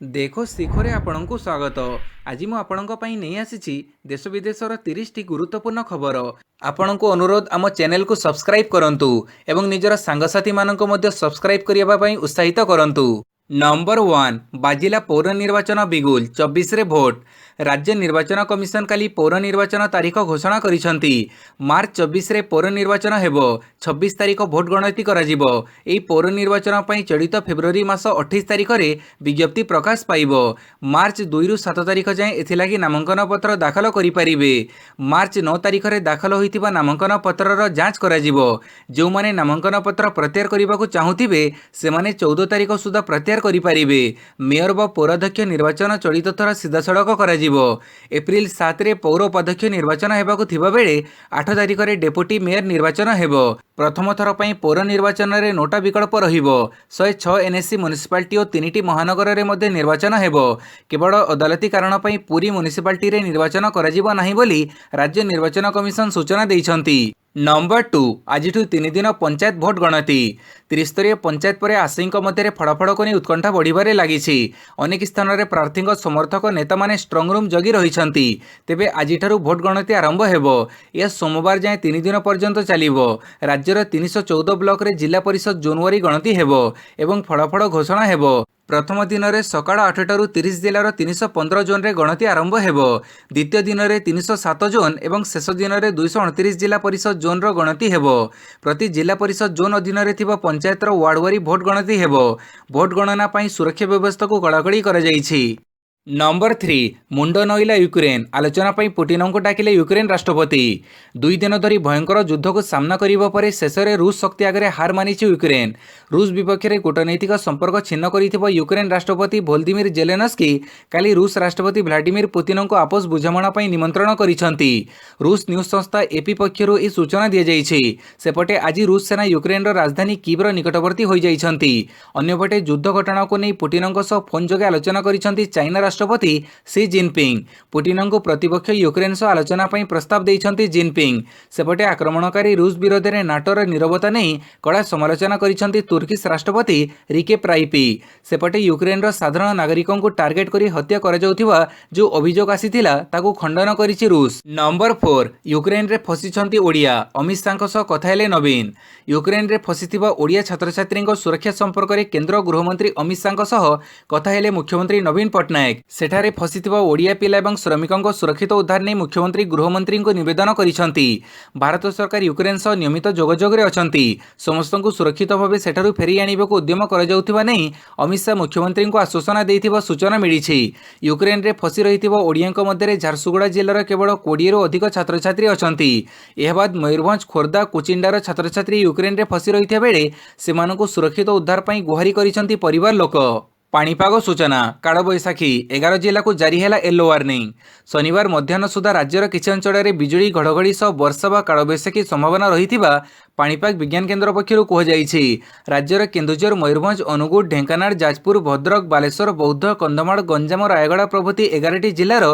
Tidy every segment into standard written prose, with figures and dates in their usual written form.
देखो शिखरे आपणଙ୍କୁ स्वागत। आज ମୁଁ ଆପଣଙ୍କ ପାଇଁ ନେଇ ଆସିଛି ଦେଶ ବିଦେଶର 30ଟି ଗୁରୁତ୍ୱପୂର୍ଣ୍ଣ ଖବର। ଆପଣଙ୍କୁ ଅନୁରୋଧ ଆମ ଚ୍ୟାନେଲକୁ ସବସ୍କ୍ରାଇବ୍ କରନ୍ତୁ ଏବଂ ନିଜର ସାଙ୍ଗସାଥୀମାନଙ୍କୁ ମଧ୍ୟ ସବସ୍କ୍ରାଇବ୍ କରିବା ପାଇଁ ଉତ୍ସାହିତ କରନ୍ତୁ। नंबर 1 बाजिला पौर निर्वाचन बिगुल 24 रे भोट। राज्य निर्वाचन कमिशन काली पौर निर्वाचन तारीख घोषणा करिसंती। मार्च 24 रे पौर निर्वाचन हेबो। 26 तारीख भोट गणति कराजिबो। एई पौर निर्वाचन पई चलित फेब्रुआरी मास 28 तारीख रे विज्ञप्ति प्रकाश पाइबो। मार्च 2 रु 7 तारीख जाए एथिलागी नामांकन पत्र दाखल करि परिबे। मार्च 9 तारीख रे दाखल होइतिबा नामांकन पत्रर जांच कराजिबो। जो माने नामांकन पत्र प्रत्याहार करबाकू चाहुथिबे से माने 14 तारीख सुधा प्रत्याहार करिपारिबे। मेयर व पौराध्यक्ष निर्वाचन चलित थर सीधासड़क कराजिबो। एप्रिल 7 रे पौर उपाध्यक्ष निर्वाचन हेबाकू थिबा बेले 8 तारीख रे डेपुटी मेयर निर्वाचन हेबो। प्रथम थर पई पौर निर्वाचन रे नोटा विकल्प रहिबो। 106 एनएससी म्युनिसिपालिटी और 3टी महानगर रे मध्ये निर्वाचन हेबो। केवल अदालती कारण पई पूरी म्युनिसिपालिटी रे निर्वाचन कराजिबो नाही बोली राज्य निर्वाचन कमिशन सूचना दैछंती। नंबर 2 आज 3 दिन पंचायत भोट गणति। त्रिस्तरीय पंचायत पर आशायी मध्य फड़ाफड़ को नहीं उत्कंठा बढ़िबारे लागिछि। अनेक स्थान में प्रार्थी समर्थक नेता माने स्ट्रंग रूम जगी रहिछंती। तेबे आज भोट गणति आरंभ हेबो। यह सोमवार जाए 3 दिन पर्यंत चलिबो। राज्यर 314 ब्लॉक रे जिला परिषद जनवरी गणति हेबो एवं फड़ाफड़ घोषणा हेबो। प्रथम दिन में सका 8 30 जिलार 315 जोन रे गणति आरंभ हेबो। द्वितीय दिन में 307 जोन एवं शेष दिन में 229 जिला परिषद जोन रो गणति हेबो। प्रति जिला परिषद जोन अधीन रे थिबा पंचायतर वार्डवारी भोट गणति हेबो। भोट गणना पई सुरक्षा व्यवस्था को कड़ाकड़ी करा जायछि। नंबर 3 मुंड नईला यूक्रेन। आलोचना पई पुटिन को डाकिले यूक्रेन राष्ट्रपति। 2 दिन धरी भयंकर युद्ध को सामना करिबा परे शेष में रूस शक्ति आगे हार मानिछि यूक्रेन। रूस विपक्ष में कूटनैतिक संपर्क छिन्न करिथिबा यूक्रेन राष्ट्रपति वोलोदिमिर जेलेनस्की काली रूस राष्ट्रपति व्लादिमिर पुतिन को आपस बुझामणा पई निमंत्रण करिसंती। रूस न्यूज संस्था एपी पक्षरु ई सूचना दिया जायछि। सेपटे आज रूस सेना यूक्रेन राजधानी कीव्र निकटवर्ती होई जाइछंती। अन्यपटे युद्ध घटना को नहीं पुटिन सह फोन जोगे आलोचना करिसंती चाइना राष्ट्रपति सी जिनपिंग। पुटिन को प्रतिपक्ष यूक्रेन सह आलोचना पई प्रस्ताव देइछंती जिनपिंग। सेपटे आक्रमणकारी रूस विरोध में नाटोर नीरवता नहीं कड़ा समालोचना करिसंती तुर्कीश राष्ट्रपति रिकेप ताय्यिप। सेपटे यूक्रेन साधारण नागरिकों को टार्गेट करी हत्या करा जाउथिबा जो अभियोग आसीथिला ताकू खंडन करिछि रूस। नंबर 4 यूक्रेन रे फसिछंती ओडिया। अमित शाह सह कथा हेले नवीन। यूक्रेन रे फसिथिबा ओडिया छात्र छात्री सुरक्षा संपर्क में केंद्र गृहमंत्री अमित शाह सह कथा हेले मुख्यमंत्री नवीन पट्टनायक। सेठारे फसिथिबा ओडिया पिला एवं श्रमिकों सुरक्षित उद्धार नहीं मुख्यमंत्री गृहमंत्री को निवेदन करिसंती। भारत सरकार यूक्रेन सह नियमित जोगाजोग रे अछंती। समस्त को सुरक्षित भाव सेठारु फेरी आनिबाकू उद्यम करा जाउथिबा नहीं अमित शाह मुख्यमंत्री को आश्वासन देइथिबा सूचना मिलिछि। यूक्रेन रे फसी रहिथिबा ओडियाଙ୍କ मध्य झारसुगुड़ा जिलार केवल 20 रु अधिक छात्र छात्री अछंती। एहा बाद मयूरभंज खोर्धा कुचिंडार छात्र छात्री यूक्रेन रे फसी रहिथिबा बेले सेमानकू सुरक्षित उद्धार पई गुहारी करिसंती परिवार लोक। पाणीपाग सूचना काल बैशाखी 11 जिला को जारी है येलो वार्निंग। शनिवार मध्याह्न सुधा राज्यर किछि अंचल में बिजुली घड़घड़ी सह वर्षा व काल बैशाखी संभावना रही पाणीपाग विज्ञान केन्द्र पक्षर कहुଯାଇଛି। राज्यर केन्दुझर मयूरभंज अनुगुळ ढेंकानाल जाजपुर भद्रक बालेश्वर बौद्ध कंधमाल गंजाम रायगड़ा प्रभृति 11टी जिलार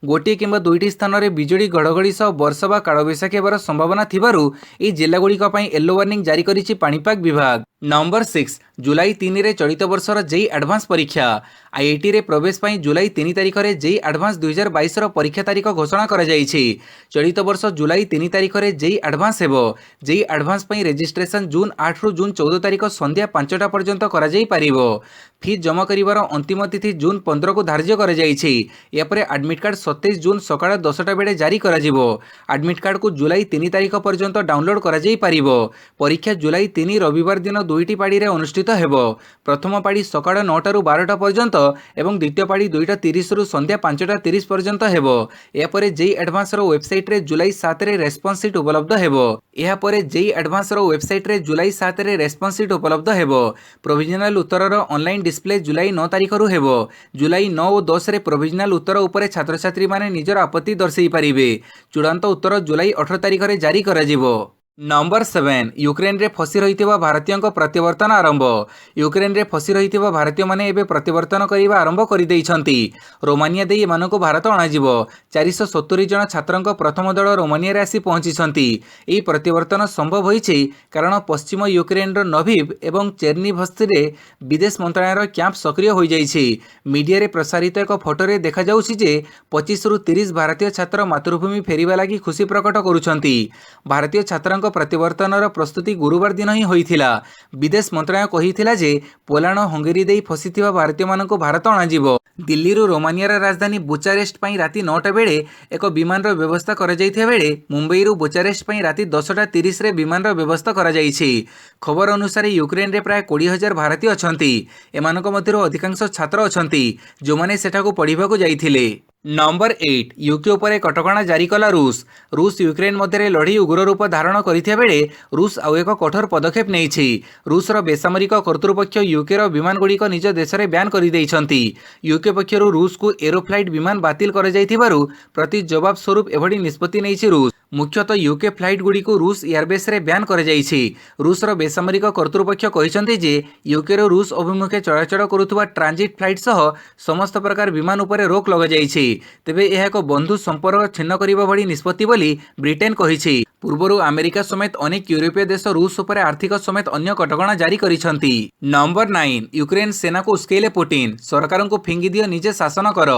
गोटे किंबा 2टी स्थान में बिजुली घड़घड़ी सह वर्षा व काल बैशाखी हेबार संभावना थिबारु एही जिलागुड़िक पई येलो वार्निंग जारी करिछि पाणीपाग विभाग। नंबर 6 जुलाई 3 रे चलित वर्षर जेई एडवांस परीक्षा। आईआईटी रे प्रवेश पाई जुलाई 3 तारीख रे जेई एडवांस 2022 रो परीक्षा तारीख घोषणा करा जायछि। चलित वर्ष जुलाई 3 तारीख रे जेई एडवांस हेबो। जेई एडवांस पाई रजिस्ट्रेशन जून 8 रु जून 14 तारीख संध्या 5टा पर्यंत करा जाई परिबो। फी जमा करिवार अंतिम तिथि जून 15 को धार्य करा जायछि। या परे एडमिट कार्ड 27 जून सकाळ 10टा बेले जारी करा जिवो। एडमिट कार्ड को जुलाई 3 तारीख पर्यंत डाउनलोड करा जाई परिबो। परीक्षा जुलाई 3 रविवार दिन 2टी पाड़ी रे अनुष्ठित हेबो। प्रथम पाड़ी सकाळ 9टा रु 12टा पर्यंत एवं द्वितीय पाड़ी 2:30 रु संध्या 5:30 पर्यंत हेबो। या परे जेई एडवांस रो वेबसाइट रे जुलाई 7 रे रेस्पॉन्स शीट उपलब्ध हेबो। या परे जेई एडवांस रो वेबसाइट रे जुलाई 7 रे रेस्पॉन्स शीट उपलब्ध हेबो। प्रोविजनल उत्तर रो ऑनलाइन डिस्प्ले जुलाई 9 तारीख रु हेबो। जुलाई 9 और 10 रे प्रोविजनल उत्तर उपरे छात्र छात्री माने निजर आपत्ति दर्शाई परिबे। चूड़ांत उत्तर जुलाई 18 तारीख रे जारी करा जिवो। नंबर 7 यूक्रेन रे फसी रहिथिबा भारतीयଙ୍କ प्रत्यावर्तन आरंभ। यूक्रेन रे फसी रहिथिबा भारतीय माने एबे प्रत्यावर्तन करिबा आरंभ करि दैछंती। रोमानिया देई एमानको भारत अणाजिबो। 470 जन छात्रଙ୍କ प्रथम दल रोमानिया रे आसी पहुंचिछंती। एही प्रत्यावर्तन संभव होईछि कारण पश्चिम यूक्रेन रो नभिव एवं चेर्निभस्ती रे विदेश मंत्रालय कैंप सक्रिय होई जाईछि। मीडिया रे प्रसारित एक फोटो रे देखा जाउछि जे 25 रु 30 भारतीय छात्र मातृभूमि फेरिबा लागि खुशी प्रकट करुछंती। भारतीय छात्रଙ୍କ प्रत्यावर्तनर प्रस्तुति गुरुवार दिन ही होइथिला। विदेश मंत्रालय कहिथिला जे पोलांड हंगेरी देई फसिथिबा भारतीय माननको भारत अणाजिबो। दिल्ली रु रोमानियार राजधानी बुचारेस्ट पई राति 9टा बेले एक विमान रो व्यवस्था करा जाइथिया बेले मुंबई रु बुचारेस्ट पई राति 10:30 रे विमान रो व्यवस्था करा जाइछि। खबर अनुसार यूक्रेन रे प्राय 20,000 भारतीय अछंती। एमानको मध्यरु अधिकांश छात्र अछंती जो माने सेठाको पढिबाको जाइथिले। नंबर 8 यूके उपरे कटकणा जारी कला रूस। रूस यूक्रेन मध्य लड़ी उग्र रूप धारण करथिया बेले रूस आउ एक कठोर पदक्षेप नेइछि। रूसर बेसामरिक कर्तृपक्ष यूके रो विमान गुड़िक निज देश में ब्यान कर दैछंती। यूके पक्षरु रूस को एरोफ्लाइट विमान बातिल कर जाइथिबारु प्रति जवाब स्वरूप एभडी निष्पत्ति नेइछि रूस। मुख्यतः यूके फ्लाइट गुड़ी को रूस एयरबेस रे ब्यान कर जाइछि। रूसर बेसामरिक कर्तृपक्ष कहिसंती जे यूके रो रूस अभिमुखे चलाचल करुथुबा ट्रांजिट फ्लाइट सह समस्त प्रकार विमान उपरे रोक लगा जाइछि। तेबे यह एक बंधु संपर्क छिन्न करिबा भली निष्पत्ति बोली ब्रिटेन कहिछि। पूर्वरु अमेरिका समेत अनेक यूरोपीय देश रूस उपर आर्थिक समेत अन्य कटकणा जारी करिसंती। नंबर 9 यूक्रेन सेना को उस्केले पुटिन। सरकार को फिंगी दियो निजे शासन कर।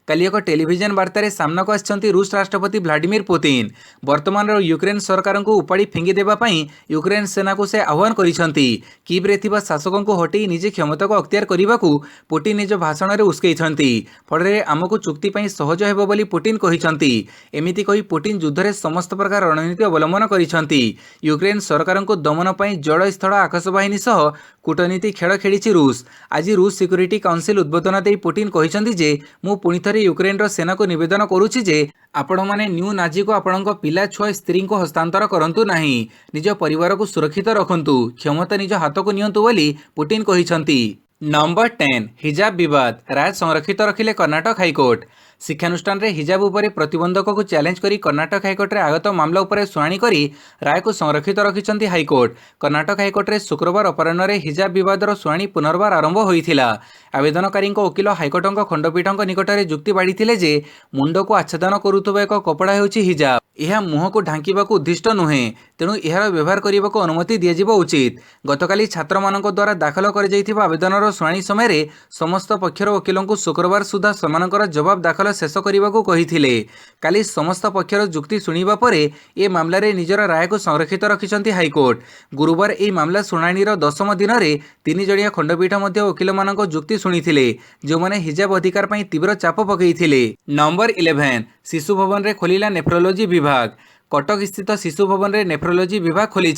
काली एक टेलीविजन वार्ता सामना को आछंती रूस राष्ट्रपति व्लादिमीर पुतिन। वर्तमान यूक्रेन सरकार को उपाड़ी फिंगी देबा पई यूक्रेन सेना को से आह्वान करिसंती। कीव रे थिबा शासकों को हटई निजे क्षमता को अख्तियार करबाकू पुटिन निज भाषण में उस्कैछंती। फଳରେ आमको चुक्ति पई सहज हेबो बोली पुटिन कहिसंती। एमिति कहि पुटिन युद्ध रे समस्त प्रकार रणनीति अवलंबन करिसंती। यूक्रेन सरकार को दमन पई जल स्थल आकाश बाहिनी सह कूटनीति खेल खेली रूस। आज रूस सिक्यूरिटी काउंसिल उद्बोधन दे पुटिन कहिसंती जे मु पुणी थरे यूक्रेन रो सेना को निवेदन करुछि जे आपण माने न्यू नाजी को आपणक पिला छुआ स्त्री को हस्तांतर करंतु नाही। निज परिवार को सुरक्षित रखंतु। क्षमता निज हाथ को नियंतु बोली पुटिन कहिसंती। नंबर 10 हिजाब विवाद। राय संरक्षित रखिले कर्नाटक हाईकोर्ट। शिक्षानुष्ठान रे हिजाब उपरे प्रतिबंधक को चैलेंज करी कर्नाटक हाईकोर्ट रे आगत मामला उपरे शुणाणी करी राय को संरक्षित रखिछंती हाईकोर्ट। कर्नाटक हाईकोर्ट रे शुक्रवार अपराह्न रे हिजाब विवादर शुणाणी पुनर्बार आरंभ होइथिला। आवेदनकारी वकिल हाईकोर्टक खंडपीठक निकट में जुक्ति बाढ़ी जे मुंड को आच्छादन करुवा एक कपड़ा होउछि हिजाब। यह मुह को ढांकिबाकू उद्दिष्ट नुहे, तेणु यार व्यवहार करने को अनुमति दिज्व उचित। गतकाली छात्र मानक द्वारा दाखल कर आवेदनर शुणाणी समय समस्त पक्षर वकिलों को शुक्रवार सुधा सेमानकर जवाब दाखल शेष करने को कहिथिले। काली समस्त पक्षर जुक्ति शुणिबा परे ए मामला रे निजर राय को संरक्षित रखिछंती हाईकोर्ट। गुरुवार ए मामला शुणाणीर 10म दिन में 3 जणिया खंडपीठ मध्य वकिल मानक जुक्ति शुणिथिले जो माने हिजाब अधिकार पई तीव्र चाप पकईथिले। नंबर 11 शिशु भवन रे खोलिला नेफ्रोलोजी विभाग। कटक स्थित शिशु भवन रे नेफ्रोलोजी विभाग खोली।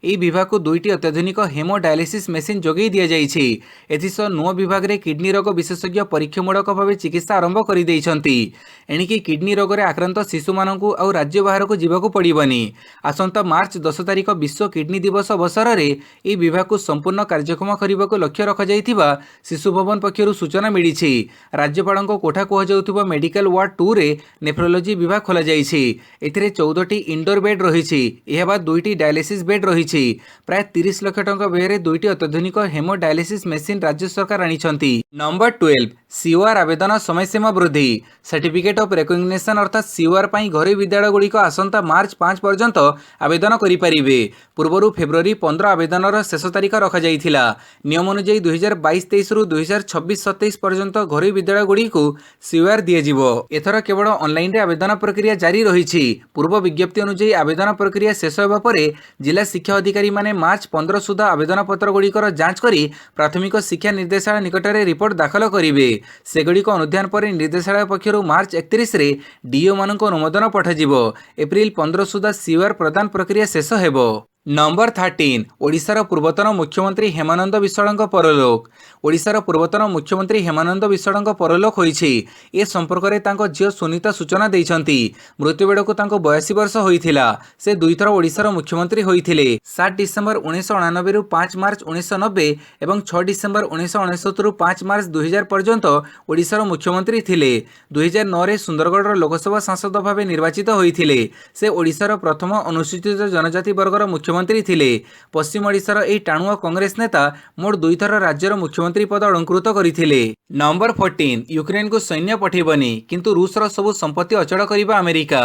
ई विभाग को 2टी अत्याधुनिक हेमो डायलिसिस मेसीन जोगई दिया जाइछि। एथिसह नुआ विभाग रे किडनी रोग विशेषज्ञ परीक्षामूलक भाव चिकित्सा आरंभ कर देइछंती। एणिकी किडनी रोग रे आक्रांत शिशु मानकू आउ राज्य बाहर को जीवाकू पड़िबनी। आसंता मार्च 10 तारिख विश्व किडनी दिवस अवसर रे ई विभाग को संपूर्ण कार्यक्षम करने लक्ष्य रखा जाइथिबा शिशु भवन पक्षरु सूचना मिलिछि। राज्यपालक कोठा कुहाଯାଉଥିବା मेडिकल वार्ड 2 रे नेफ्रोलोजी विभाग खोला जाइछि। एथिरे 14 इंडोर बेड रही। यह बाद 2टी डायलिसिस बेड रही। प्राय 30 लाख टंका व्यय 2टी अत्याधुनिक हेमो डायलिसिस मेसीन राज्य सरकार आनिछंती। नंबर 12 सीओआर आवेदन समयसीमा वृद्धि। सर्टिफिकेट ऑफ रिकग्निशन अर्थात सीओआर पई घरोई विद्यालय गुड़िक आसंता मार्च 5 पर्यंत आवेदन करिपारिबे। पूर्वरु फेब्रुआरी 15 आवेदनर शेष तारीख रखा जाइथिला। नियम अनुसार 2022-23 रु 2026-27 पर्यंत घरोई विद्यालय गुड़िक सीओआर दियाजिबो। एथर केवल ऑनलाइन रे आवेदन प्रक्रिया जारी रही। पूर्व विज्ञप्ति अनुसार आवेदन प्रक्रिया शेष होगा पर जिला शिक्षा अधिकारी माने मार्च 15 सुधा आवेदन पत्र गुड़िकर जांच करी प्राथमिक शिक्षा निर्देशालय निकट में रिपोर्ट दाखल करेंगे। सेगुड़िक अनुध्यान पर निर्देशालय पक्षर मार्च 31 रे डीओ मानक अनुमोदन पठाଯିबो। एप्रिल 15 सुधा सीओआर प्रदान प्रक्रिया शेष हेबो। नंबर 13 ओडिशार पूर्वतन मुख्यमंत्री हेमानंद विश्वाड़ଙ୍କ परलोक। ओडिशार पूर्वतन मुख्यमंत्री हेमानंद विश्वाड़ଙ୍କ परलोक होईछि। ए संपर्क रे तांको झियो सुनीता सूचना दैछंती। मृत्यु बेड़को तांको 82 वर्ष होईथिला। से दुई थर ओडिशार मुख्यमंत्री होईथिले। 7 डिसेंबर 1989 रु 5 मार्च 1990 एवं 6 डिसेंबर 1969 रु 5 मार्च 2000 पर्यंत ओडिशार मुख्यमंत्री थिले। 2009 रे सुंदरगढ़ लोकसभा सांसद भावे निर्वाचित होईथिले। से ओडिशार प्रथम अनुसूचित जनजाति वर्गर मुख्यमंत्री थिले। पश्चिम ओडिशार एही टाणुआ कांग्रेस नेता मोट दुई थर राज्यर मुख्यमंत्री पद अलंकृत करथिले। नंबर 14 यूक्रेन को सैन्य पठेबनी किंतु रूसर सबु संपत्ति अचल करिबा अमेरिका।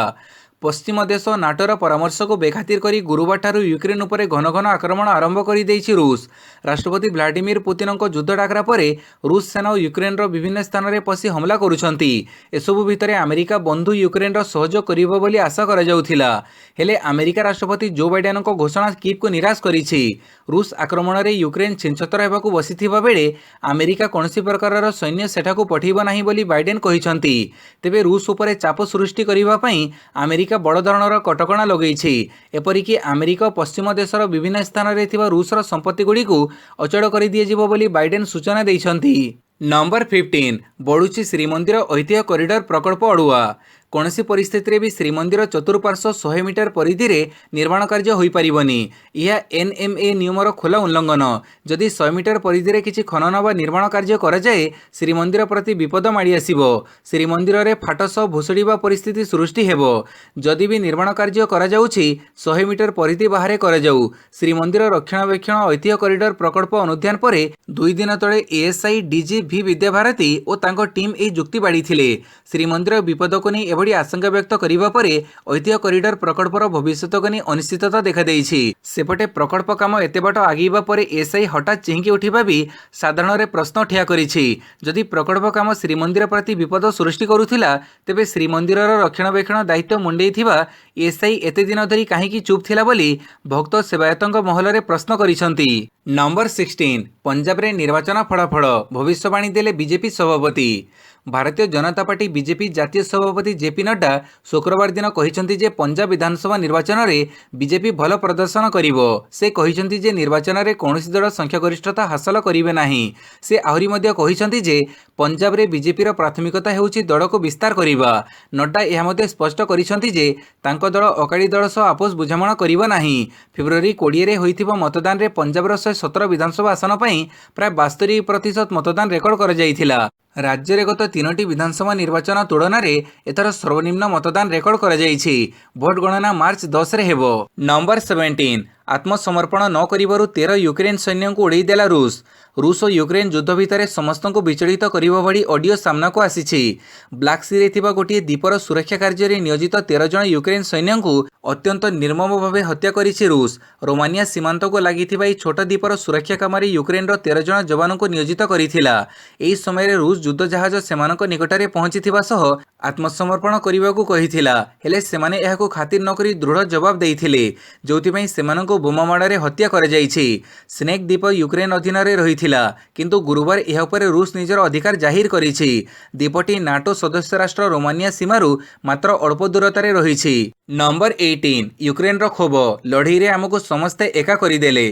पश्चिम देश नाटोर परामर्श को बेखातिर करी गुरुवार ठारू यूक्रेन उपरे घन घन आक्रमण आरंभ कर देइछि रूस। राष्ट्रपति व्लादिमीर पुतिन को युद्ध डाकरा परे रूस सेना यूक्रेन रो विभिन्न स्थान रे पसी हमला करुछंती। एसबु भितरे अमेरिका बंधु यूक्रेन रो सहयोग करिबो बोली आशा करा जाउथिला। हेले अमेरिका राष्ट्रपति जो बाइडेन को घोषणा कीव को निराश करिछि। रूस आक्रमण रे यूक्रेन छिंछतर हेबाकू बसिथिबा बेले अमेरिका कोनसी प्रकारर सैन्य सेठाकू पठेइबो नाही बोली बाइडेन कहिसंती। तेबे रूस उपरे चाप सृष्टि करिबा पई अमेरिका बड़ धरणर कटकणा लगेछि। एपरिकी अमेरिका पश्चिम देशर विभिन्न स्थान रे थिबा रूसर संपत्ति गुडी को अचल कर दिजिबो बोली बाइडेन सूचना दैछंती। नंबर 15 बढुछि श्रीमंदिर ऐतिह्य कॉरिडोर प्रकल्प अड़ुआ। कौनसी परिस्थिति रे भी श्रीमंदिर चतुर्पार्श्व 100 मीटर परिधि रे निर्माण कार्य होई परिबनी। यह एनएमए नियमर खोला उल्लंघन। जदि 100 मीटर परिधि रे किछि खनन वा निर्माण कार्य करा जाए श्रीमंदिर प्रति विपद माड़ी आसीबो। श्रीमंदिर रे फाट सह भुसुड़ीबा परिस्थिति सृष्टि हेबो। जदि भी निर्माण कार्य करा जाउछि 100 मीटर परिधि बाहरे करा जाउ। श्रीमंदिर रक्षणाबेक्षण ऐतिह्य कॉरिडोर प्रकल्प अनुध्यान परे 2 दिन तळे एएसआई डीजी भी विद्याभारती और तांको टीम ए जुक्ति बाड़ीथिले। श्रीमंदिर विपद को नहीं एभली आशंका व्यक्त करिबा परे ऐतिह्य कॉरिडोर प्रकल्पर भविष्यत को नहीं अनिश्चितता देखा देइछि। सेपटे प्रकल्प काम एते बाट आगीबा परे एएसआई हठात चिंकी उठिबा भी साधारण रे प्रश्न ठिया करिछि। जदि प्रकल्प काम श्रीमंदिर प्रति विपद सृष्टि करुथिला तेबे श्रीमंदिरर रक्षणाबेक्षण दायित्व मुंडेइथिबा एएसआई एते दिन धरी काहेकि चुप थिला बोली भक्त सेवायतଙ୍କ महलरे प्रश्न करिसंती। नंबर 16 पंजाब रे निर्वाचन फलाफल भविष्यवाणी देले बीजेपी सभापति। भारतीय जनता पार्टी बीजेपी जातीय सभापति जेपी नड्डा शुक्रवार दिन कहिसंती जे पंजाब विधानसभा निर्वाचन रे बीजेपी भल प्रदर्शन करिवो। से कहिसंती जे निर्वाचन रे कौनसी दल संख्यागरिष्ठता हासिल करिवे नाही। से आहुरी मध्य कहिसंती जे पंजाब रे बीजेपी रो प्राथमिकता हेउची दल को विस्तार करिवा। नड्डा एहा मध्य स्पष्ट करिसंती जे तांको दल अकाली दल सह आपस बुझामणा करिवो नाही। फेब्रुआरी 20 रे होइथिबा मतदान रे पंजाब रो 117 विधानसभा आसन पई प्राय 72% मतदान रेकर्ड कर जाइथिला। राज्य रे गत 3टी विधानसभा निर्वाचन तुलन में एथर सर्वनिम्न मतदान रेकर्ड कर भोट गणना मार्च 10 रे हेबो। नंबर 17 आत्मसमर्पण न करिबारु 13 यूक्रेन सैन्य को उड़ाई देला रूस। रूस और यूक्रेन युद्ध भितर समस्त को विचलित करिबा भली ऑडियो सामना को आसीछि। ब्लैक सी रे थिबा गोटिए दीपर सुरक्षा कार्य रे नियोजित 13 जन यूक्रेन सैन्य को अत्यंत निर्मम भावे हत्या करिछि रूस। रोमानिया सीमांत को लागिथिबा ई छोट दीपर सुरक्षा काम रे यूक्रेन रो 13 जन जवान को नियोजित करिथिला। एही समय रे रूस युद्ध जहाज सेमानक निकटरे पहुंचिथिबा सह आत्मसमर्पण करिबाकू कहिथिला। हेले सेमाने एहाकू खातिर न करी दृढ़ जवाब देइथिले जोथि पई सेमानक बोमा माड़े हत्या कर जाइछि। स्नेक द्वीप यूक्रेन अधीन रे रहिथिला किंतु गुरुवार एहा उपरे रूस निजर अधिकार जाहिर करिछि। द्वीपटी नाटो सदस्य राष्ट्र रोमानिया सीमारु मात्र अल्प दूरतारे रहिछि। नंबर 18 यूक्रेन रो क्षोभ लड़ई रे हमकु समस्ते एका करिदेले।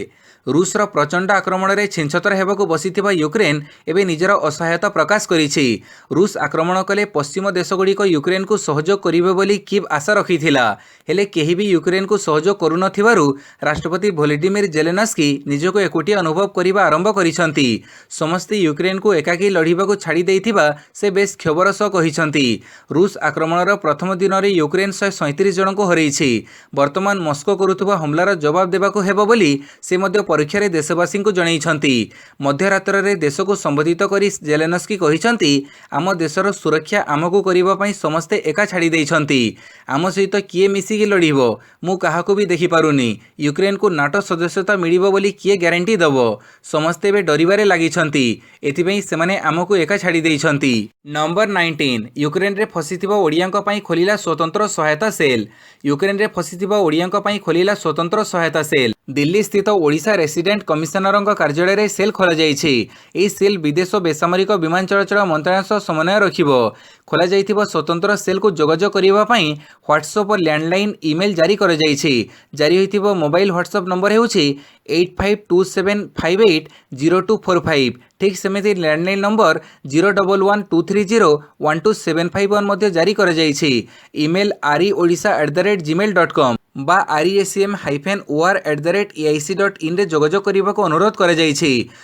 रूसर प्रचंड आक्रमण रे छिंछतर हेबाकू बसिथिबा यूक्रेन एबे निजर असहायता प्रकाश करिछि। रूस आक्रमण कले पश्चिम देशगुड़िक यूक्रेन को सहयोग करिवे बोली कीव आशा रखिथिला। हेले केही भी यूक्रेन को सहयोग करुनथिबारु राष्ट्रपति वोलोडिमिर जेलेनस्की निजको एकुटिया अनुभव करिबा आरंभ करिसंती। समस्त यूक्रेन को एकाकी लड़िबाकू छाड़ी देइथिबा से बेस क्षोभर सह कहिसंती। रूस आक्रमणर प्रथम दिन रे यूक्रेन 137 जन को हरैछि। वर्तमान मस्को करुथुबा हमलार जवाब देबाकू हेबो बोली से मध्य परीक्षा रे देशवासी को जनइछंती। मध्यरात्र रे देश को संबोधित करी जेलेनस्की कहिसंती आम देशर सुरक्षा आमको करिबा पई समस्ते एका छाड़ी देइछंती। आम सहित किए मिसिकी लड़िबो मु काहाको भी देखि पारुनी। यूक्रेन को नाटो सदस्यता मिलिबो बोली किए ग्यारंटी दबो। समस्ते बे डरिबारे लागिछंती। एथिपई सेमाने आमको एका छाड़ी देइछंती। नंबर 19 यूक्रेन रे फसिथिबा ओडियाଙ୍କ ପାଇଁ खोलिला स्वतंत्र सहायता सेल। यूक्रेन रे फसिथिबा ओडियाଙ୍କ ପାଇଁ खोलिला स्वतंत्र सहायता सेल। दिल्ली स्थित ओडिशा रेसिडेंट कमिशनर कार्यालय सेल खोल जाइए। सेल विदेश बेसामरिक विमान चलाचल मंत्रालय सह समन्वय रखिबो। खोल जाइथिबो स्वतंत्र सेल को जोगाजोग करबा पई व्हाट्सएप और लैंडलाइन ईमेल जारी कर जाइए। जारी होइथिबो मोबाइल व्हाट्सएप नंबर हेउछि 8527580245। ठीक सेमिति लैंडलाइन नंबर 01123012751 जारी कर जाइए। ईमेल reodisha@gmail.com बा resm-or@aic.in रे जोगाजोग करने को अनुरोध कर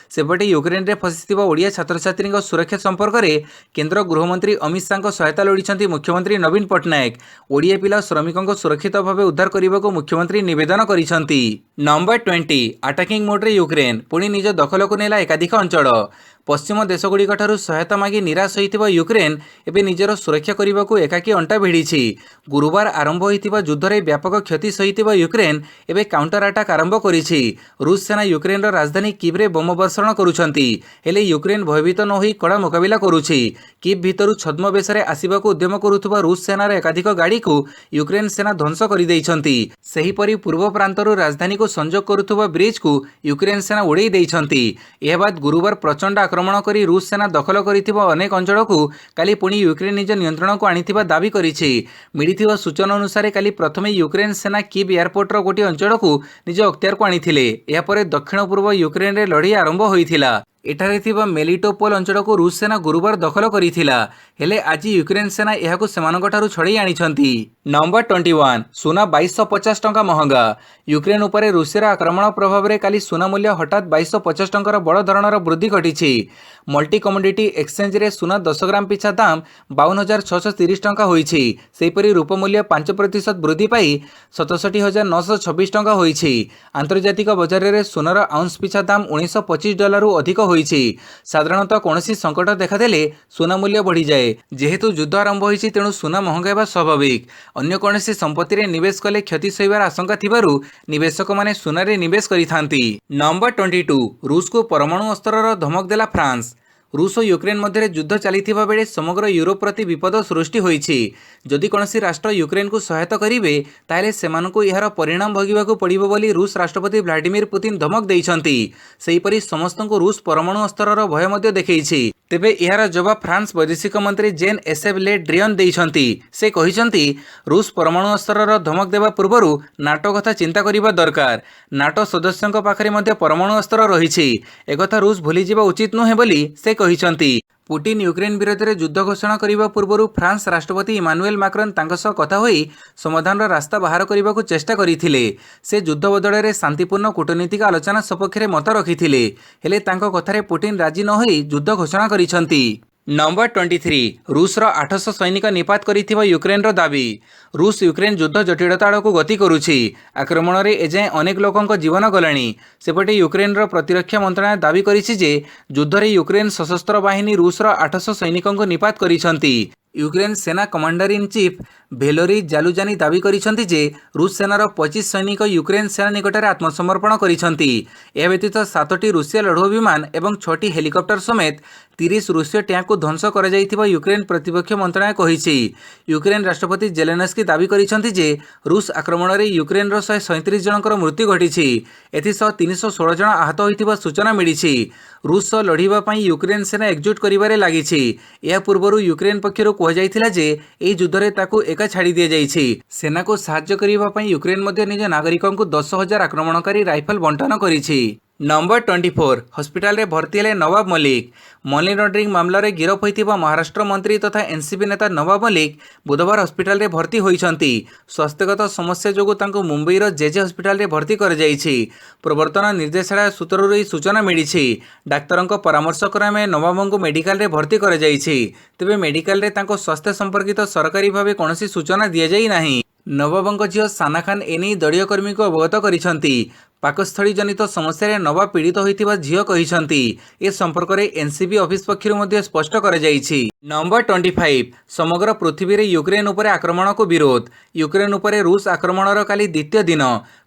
सेपटे यूक्रेन रे फसिथिबा ओडिया छात्र छात्री सुरक्षा संपर्क में केंद्र गृहमंत्री अमित शाह सहायता लोड़ी मुख्यमंत्री नवीन पट्टनायक। ओडिया पिला श्रमिकों सुरक्षित भाव उद्धार करने को मुख्यमंत्री निवेदन करिसेंती। नंबर 20 अटैकिंग मोड रे यूक्रेन पुणी निज दखल को नेला एकाधिक अंचल। पश्चिम देशगुड़िक साहायता मागी निराश होइथिबा यूक्रेन एबे निजर सुरक्षा करने को एकाकी अंटा भिड़ी। गुरुवार आरंभ होइथिबा युद्ध रे व्यापक क्षति सहिथिबा यूक्रेन एबे काउंटर अटैक आरंभ करिछि। रूस सेना यूक्रेन राजधानी कीव रे बोम वर्षण करुछंती, हेले यूक्रेन भयभीत न होई कड़ा मुकाबिला करुछि। कीव भितरु छद्म बेसरे आसिबाकू उद्यम करुथुबा रूस सेनार एकाधिक गाड़ी को यूक्रेन सेना ध्वंस कर देइछंती। सेहीपरि पूर्व प्रांतरु राजधानी को संजोग करुथुबा ब्रिज को यूक्रेन सेना उड़ाई देइछंती। एहा बाद गुरुवार प्रचंड आक्रमण करी रूस सेना दखल करिथिबा अनेक अंचल को काली पुणी यूक्रेन निज नियंत्रण को आनिथिबा दाबी करिछि। मिलिथिबा सूचना अनुसार काली प्रथमे यूक्रेन सेना कीव एयरपोर्ट रो गोटे अंचल को निज अख्तियार को आनिथिले। एहा परे दक्षिण पूर्व यूक्रेन रे लड़ाई आरंभ होइथिला। एठारे थिबा मेलिटोपोल अंचल को रूस सेना गुरुवार दखल करिथिला, हेले आज यूक्रेन सेना एहाकु सेमानकठारु छड़ाई आनिछंती। नंबर 21 सुना 2250 टंका महंगा। यूक्रेन उपरे रूसियर आक्रमण प्रभाव में काली सुना मूल्य हठात 2250 टंकार बड़ धरणर वृद्धि घटी। मल्टी कमोडिटी एक्सचेंज रे सुना 10 ग्राम पिछा दाम 52,630 टंका होइछि। सेहीपरि रूप मूल्य 5% वृद्धि पाई 67,926 टंका होइछि। आंतर्जातिक बजार रे सुनार आउंस पिछा दाम $1925 अधिक होइछि। साधारणतः कौनसी संकट देखादेले सुना मूल्य बढ़ी जाए। जेहेतु युद्ध आरंभ होइछि तेणु सुना महंगा हेबा स्वाभाविक। अन्य कौनसी संपत्ति रे निवेश कले क्षति सहिबार आशंका थिबारु निवेशक माने सुना रे निवेश करिथांती। नंबर 22 रूस को परमाणु अस्त्रर धमक देला फ्रांस। रूस और यूक्रेन मध्य युद्ध चली बेले समग्र यूरोप प्रति विपद सृष्टि होइछि। जदि कौनसी राष्ट्र यूक्रेन को सहायता करिवे ताहेले सेमानकु यार परिणाम भोगिबाकू पड़िबो बोली रूस राष्ट्रपति व्लादिमीर पुतिन धमक दैछंती। सेहीपरि समस्तଙ୍କୁ रूस परमाणु अस्त्रर भय मध्य देखैछि। तेबे यार जवाब फ्रांस वैदेशिक मंत्री जेन एसेव ले ड्रियन दैछंती। से कहिसंती रूस परमाणु अस्त्रर धमक देबा पूर्वरु नाटो कथा चिंता करिबा दरकार। नाटो सदस्यंक पाखरे मध्य परमाणु अस्त्र रहिछि। एकथा रूस भूली जिबा उचित नुहे बोली से कहिसंती। पुतिन यूक्रेन विरोध में युद्ध घोषणा करने पूर्व फ्रांस राष्ट्रपति इमानुएल मैक्रोन तांको सह कथा होई समाधान रास्ता बाहर करने को चेष्टा करथिले। से युद्ध बदल में शांतिपूर्ण कूटनीतिक आलोचना सपक्ष मत रखिथिले, हेले तांको कथारे पुतिन राजी न होई युद्ध घोषणा करिसंती। नंबर 23 रूसर 800 सैनिक निपात करिथिबा यूक्रेन रो दाबी। रूस यूक्रेन युद्ध जटिलता आड़कू गति करुछि। आक्रमण में एजाएं अनेक लोकों जीवन गलानी। सेपटे यूक्रेन रो प्रतिरक्षा मंत्रालय दाबी करिछि जे युद्ध रे यूक्रेन सशस्त्र बाहिनी रूसर 800 सैनिकों निपात करिसंती। यूक्रेन सेना कमांडर इन चीफ भेलोरी जालुजानी दाबी करिसंती जे रूस सेनार 25 सैनिक यूक्रेन सेना निकट में आत्मसमर्पण करिसंती। यह व्यतीत 7टी रूसीय लड़ुआ विमान और 6टी हेलिकप्टर समेत 30 रूसीय टैंक को ध्वंस कर यूक्रेन प्रतिपक्ष मंत्रालय कहिछि। यूक्रेन राष्ट्रपति जेलेनस्की दाबी करिसंती जे रूस आक्रमण में यूक्रेन 137 जनकर मृत्यु घटी। एथिसह 316 जन आहत होइथिबा सूचना मिलिछि। रूस सह लड़िबा पई यूक्रेन सेना एकजुट करिबारे लागिछि। या पूर्वरु यूक्रेन पक्षरु कहजाइथिला जे एही युद्ध रे ताकू एका छाड़ी दिया जाइछि। सेना को सहाय्य करिबा पई यूक्रेन मध्ये निज नागरिकों को 10,000 आक्रमणकारी राइफल बंटन करिछि। नंबर 24 हॉस्पिटल रे भर्ती हेले नवाब मलिक। मनी लॉन्ड्रिंग मामला रे गिरफ होइथिबा महाराष्ट्र मंत्री तथा एनसीपी नेता नवाब मलिक बुधवार हॉस्पिटल रे भर्ती होइछंती। स्वास्थ्यगत समस्या जोगु तांको मुंबई रो जेजे हॉस्पिटल रे भर्ती कर जाइछि। प्रवर्तन निर्देशालय सूत्ररु एही सूचना मिलिछि। डाक्तरंको परामर्श क्रमे नवाबंको मेडिकल रे भर्ती कर जाइछि। तेबे मेडिकल रे तांको स्वास्थ्य संपर्कित सरकारी भावे कोनोसी सूचना दिया जाई नाही। नवाबंको झियो साना खान एनी दलीय कर्मी को अवगत करिसंती। पाकस्थली जनित समस्या नवाब पीड़ित होइथिबा झियो कहिसंती। ए संपर्क में एनसीबी ऑफिस पक्षरु मध्ये स्पष्ट कर जाइछि। नंबर 25 समग्र पृथ्वी रे यूक्रेन उपर आक्रमण को विरोध। यूक्रेन उपर रूस आक्रमणर काली द्वितीय दिन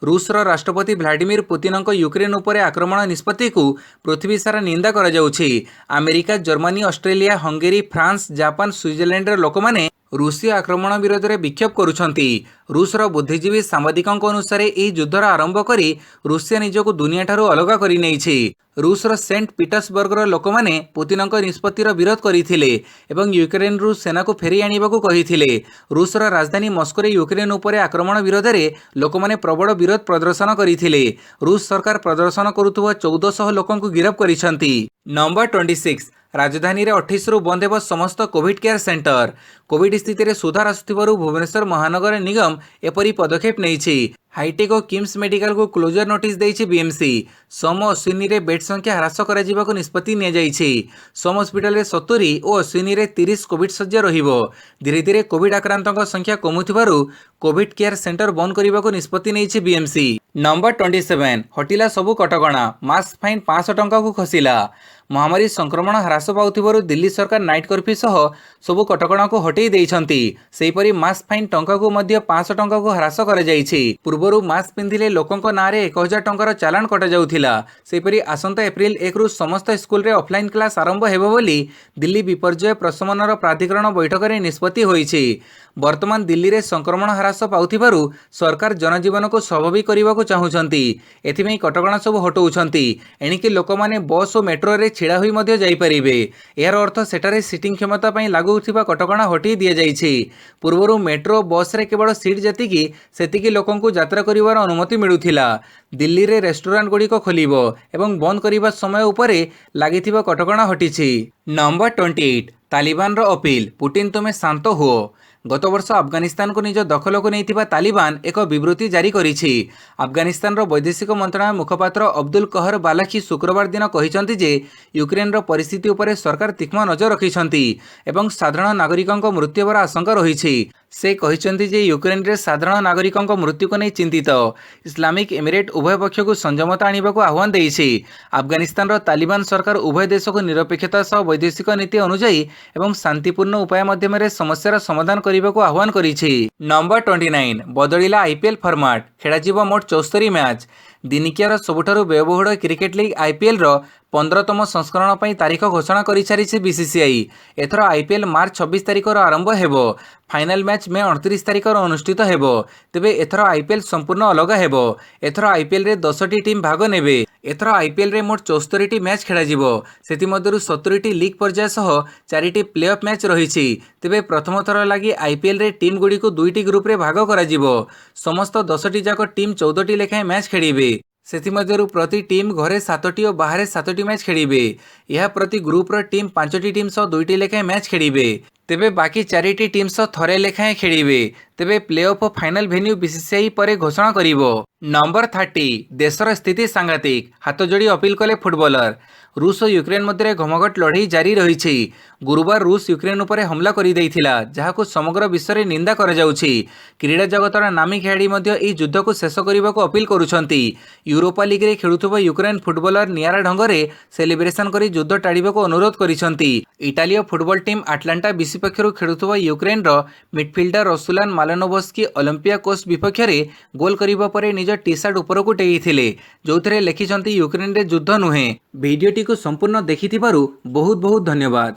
रूसर राष्ट्रपति व्लादिमीर पुतिनक यूक्रेन उपर आक्रमण निष्पत्ति को पृथ्वी सारा निंदा कर जाउछि। America, Germany, Australia, Hungary, France, Japan, Switzerland लोक माने रूसीय आक्रमण विरोध में विक्षोभ करुछंती। रूसर बुद्धिजीवी सांबादिकों अनुसार यह युद्धर आरंभ कर रूसिया निजक दुनिया ठारू अलग कर रूसर सेंट पीटर्सबर्गर लोक मैंने पुतिन निष्पत्तिर विरोध करते यूक्रेन रु सेना को फेरी आने को कहते रूसर राजधानी मस्को यूक्रेन उपर आक्रमण विरोध में लोक मैंने प्रबल विरोध प्रदर्शन करते रूस सरकार प्रदर्शन करुवा 1400 लोक गिरफ्त कर नंबर 26 राजधानी रे 28 रु बंद हेब समस्त कोविड केयर सेंटर। कोविड स्थिति में सुधार आसुथिबारु भुवनेश्वर महानगर निगम एपरी पदक्षेप नेइछि। हाईटेक और किम्स मेडिकल को क्लोजर नोटिस देइछि बीएमसी। सोम अश्विनी रे बेड संख्या ह्रास करा जिबाकु निष्पत्ति निया जाइछि। सोम हॉस्पिटल रे 70 और अश्विनी रे 30 कोविड शଯ୍ୟା रहिबो। धीरे धीरे कोविड आक्रांतक संख्या कमुथिबारु कोविड केयर सेंटर बंद करबाकु निष्पत्ति नेइछि बीएमसी। नंबर 27 हटिला सबु कटकणा मास्क फाइन 500 टंका को खसिला। महामारी संक्रमण ह्रास पाउथिबारु दिल्ली सरकार नाइट कर्फ्यू सह सबु कटकणा को हटई देइछंती। सेहीपरि मास्क फाइन टंका को मध्य 500 टंका को ह्रास करा जाइछि। पूर्वरु मास्क पिंधिले लोकंक नारे 1000 टंकार चालान कटा जाउथिला। सेहीपरि आसंता एप्रिल 1 रु समस्त स्कूल रे ऑफलाइन क्लास आरंभ हेबो बोली दिल्ली विपर्यय प्रशमनर प्राधिकरण बैठक रे निष्पत्ति होइछि। वर्तमान दिल्ली रे संक्रमण ह्रास पाउथिबारु सरकार जनजीवन को स्वाभाविक करबाकू चाहुछंती। एथिमेई कटकणा सब हटौछंती। एणिकि लोकमाने बस और मेट्रो रे छिड़ा होई मध्य जाई परिबे। यार अर्थ सेटारे सीटिंग क्षमता पई लागू थिबा कटकणा हटि दिया जाइछि। पूर्वरु मेट्रो बस रे केवल सीट जतिकी सेतिकी लोकंकु यात्रा करिवार अनुमति मिलुथिला। दिल्ली रे रेस्टोरेंट गुडी को खोलिबो एवं बंद करिबा समय उपरे लागिथिबा कटकणा हटिछि। नंबर 28 तालिबान रो अपील पुतिन तुमे शांत हुओ। गत वर्ष अफगानिस्तान को निज दखल को नहीं तालिबान एक विवृत्ति जारी करिछि। अफगानिस्तान रो वैदेशिक मंत्रालय मुखपात्र अब्दुल कहर बालाखी शुक्रवार दिन कहिसंती जे यूक्रेन रो परिस्थिति उपरे सरकार तीक्ष्ण नजर रखिसंती एवं साधारण नागरिकों मृत्यु होबार आशंका रहिछि। से कहिसंती जे यूक्रेन रे साधारण नागरिकों मृत्यु को नहीं चिंतित। इस्लामिक एमिरेट उभय पक्ष को संयमता आनिबाकू आह्वान देइछि। अफगानिस्तान रो तालिबान सरकार उभय देश को निरपेक्षता सह वैदेशिक नीति अनुसार एवं शांतिपूर्ण उपाय माध्यम रे समस्यार समाधान करबाकू आह्वान करिछि। नंबर 29 बदलिला आईपीएल फॉर्मेट खेलाजिबो मोट 74 मैच। दिनिकियार सबुठारु व्ययबहुल क्रिकेट लीग आईपीएल रो 15तम संस्करण पर तारीख घोषणा कर सारी बीसीसीआई। एथर आईपीएल मार्च 26 तारीख आरंभ हेबो। फाइनल मैच मे 29 तारीख अनुष्ठित हेबो। तेबे एथर आईपीएल संपूर्ण अलग हेबो। एथर आईपीएल रे 10टी टीम भाग नेबे। एथर आईपीएल रे मोट 74टी मैच खेला जिवो। सेति मध्यरु 70टी लीग पर्याय सह 4टी प्लेऑफ मैच रहिछि। तेबे प्रथम थर लागि आईपीएल रे टीम गुडी को 2टी ग्रुप रे भाग करा जिवो। समस्त 10टी जाक टीम 14टी लेखाएं मैच खेलिबे। सेथिमध्यरु प्रति टीम घरे 7टी और बाहर 7टी मैच खेलिबे। यह प्रति ग्रुप रो टीम 5टी टीम सह 2टी लेखाएं मैच खेलिबे। तेबे बाकी 4टी टीम सह थरे लेखाएं खेलिबे। तेबे प्लेऑफ फाइनल वेन्यू बीसीसीआई परे घोषणा करिवो। नंबर 30 देशर स्थिति सांघातिक हाथ जोड़ी अपील कले फुटबॉलर। रूस और यूक्रेन मध्य घमघट लड़ई जारी रही। गुरुवार रूस यूक्रेन उपर हमला कर जहां समग्र विश्व में निंदा कर क्रीड़ा जगतर नामी खेलाड़ी यह युद्ध को शेष करने को अपील करुंच। यूरोपा लीग रे खेलुवा यूक्रेन फुटबॉलर नियारा ढंग से सेलिब्रेशन कर युद्ध टाड़ा को अनुरोध कर। इटालीय फुटबॉल टीम आटलांटा बीसी पक्षर खेलुवा Ukraine midfielder Ruslan Malinovskyi Olympiacos विपक्ष में गोल करने पर निज टी सार्ट ऊपर को टेईथिले जो लिखिं यूक्रेन रे युद्ध नुहे। भिडियोटी को संपूर्ण देखिथिबारु बहुत बहुत धन्यवाद।